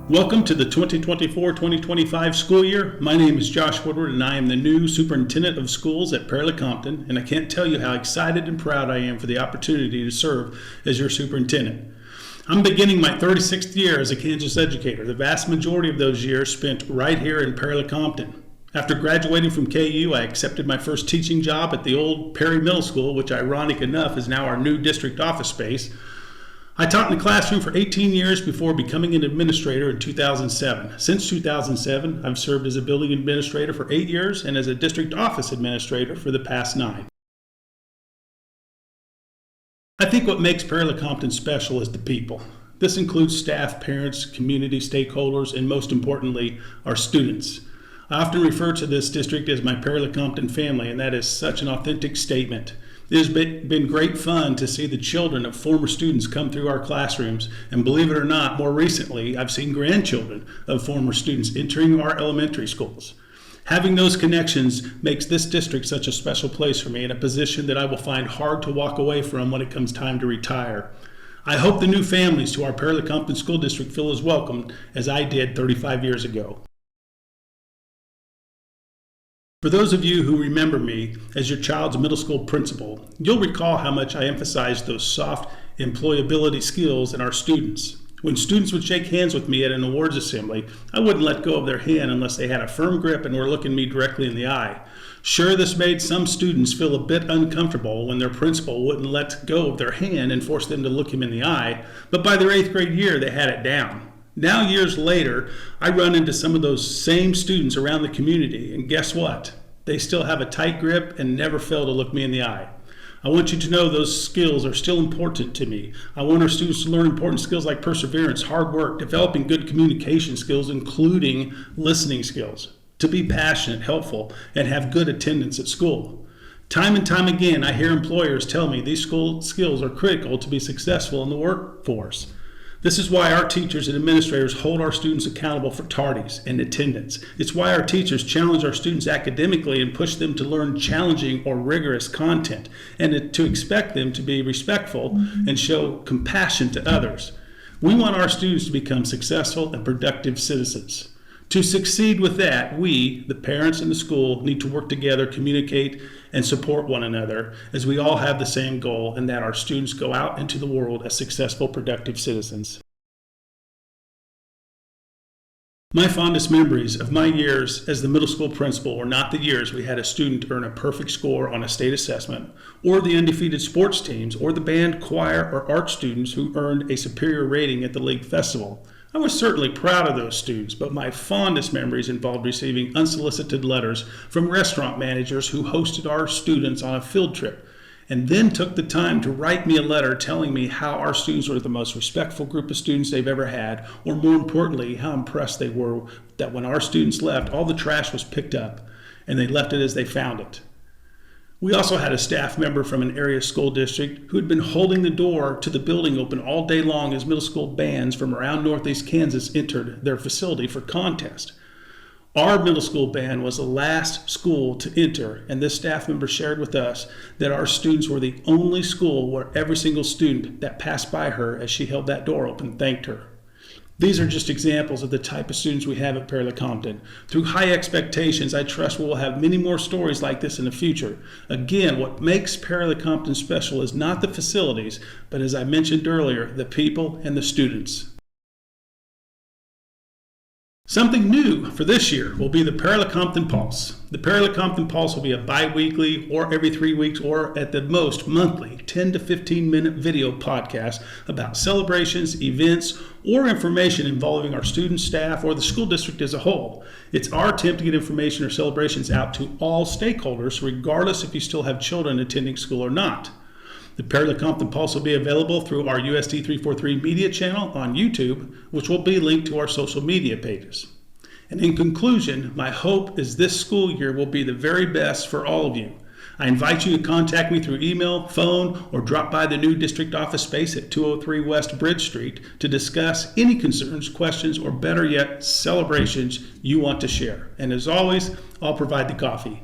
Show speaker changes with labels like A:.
A: Welcome to the 2024-2025 school year. My name is Josh Woodward and I am the new Superintendent of Schools at Lecompton, and I can't tell you how excited and proud I am for the opportunity to serve as your superintendent. I'm beginning my 36th year as a Kansas educator, the vast majority of those years spent right here in Lecompton. After graduating from KU, I accepted my first teaching job at the old Perry Middle School, which ironic enough is now our new district office space. I taught in the classroom for 18 years before becoming an administrator in 2007. Since 2007, I've served as a building administrator for 8 years and as a district office administrator for the past 9. I think what makes Lecompton special is the people. This includes staff, parents, community stakeholders, and most importantly, our students. I often refer to this district as my Lecompton family, and that is such an authentic statement. It has been great fun to see the children of former students come through our classrooms, and believe it or not, more recently, I've seen grandchildren of former students entering our elementary schools. Having those connections makes this district such a special place for me, and a position that I will find hard to walk away from when it comes time to retire. I hope the new families to our Lecompton School District feel as welcome as I did 35 years ago. For those of you who remember me as your child's middle school principal, you'll recall how much I emphasized those soft employability skills in our students. When students would shake hands with me at an awards assembly, I wouldn't let go of their hand unless they had a firm grip and were looking me directly in the eye. Sure, this made some students feel a bit uncomfortable when their principal wouldn't let go of their hand and force them to look him in the eye, but by their 8th grade year, they had it down. Now, years later, I run into some of those same students around the community, and guess what? They still have a tight grip and never fail to look me in the eye. I want you to know those skills are still important to me. I want our students to learn important skills like perseverance, hard work, developing good communication skills, including listening skills, to be passionate, helpful, and have good attendance at school. Time and time again, I hear employers tell me these school skills are critical to be successful in the workforce. This is why our teachers and administrators hold our students accountable for tardies and attendance. It's why our teachers challenge our students academically and push them to learn challenging or rigorous content, and to expect them to be respectful and show compassion to others. We want our students to become successful and productive citizens. To succeed with that, we, the parents and the school, need to work together, communicate, and support one another, as we all have the same goal, and that our students go out into the world as successful, productive citizens. My fondest memories of my years as the middle school principal were not the years we had a student earn a perfect score on a state assessment, or the undefeated sports teams, or the band, choir, or art students who earned a superior rating at the league festival. I was certainly proud of those students, but my fondest memories involved receiving unsolicited letters from restaurant managers who hosted our students on a field trip, and then took the time to write me a letter telling me how our students were the most respectful group of students they've ever had, or more importantly, how impressed they were that when our students left, all the trash was picked up, and they left it as they found it. We also had a staff member from an area school district who had been holding the door to the building open all day long as middle school bands from around Northeast Kansas entered their facility for contest. Our middle school band was the last school to enter, and this staff member shared with us that our students were the only school where every single student that passed by her as she held that door open thanked her. These are just examples of the type of students we have at Lecompton. Through high expectations, I trust we will have many more stories like this in the future. Again, what makes Lecompton special is not the facilities, but as I mentioned earlier, the people and the students. Something new for this year will be the Lecompton Pulse. The Lecompton Pulse will be a bi-weekly or every 3 weeks or at the most monthly 10 to 15 minute video podcast about celebrations, events, or information involving our students, staff, or the school district as a whole. It's our attempt to get information or celebrations out to all stakeholders, regardless if you still have children attending school or not. The Lecompton Pulse will be available through our USD 343 media channel on YouTube, which will be linked to our social media pages. And in conclusion, my hope is this school year will be the very best for all of you. I invite you to contact me through email, phone, or drop by the new district office space at 203 West Bridge Street to discuss any concerns, questions, or better yet, celebrations you want to share. And as always, I'll provide the coffee.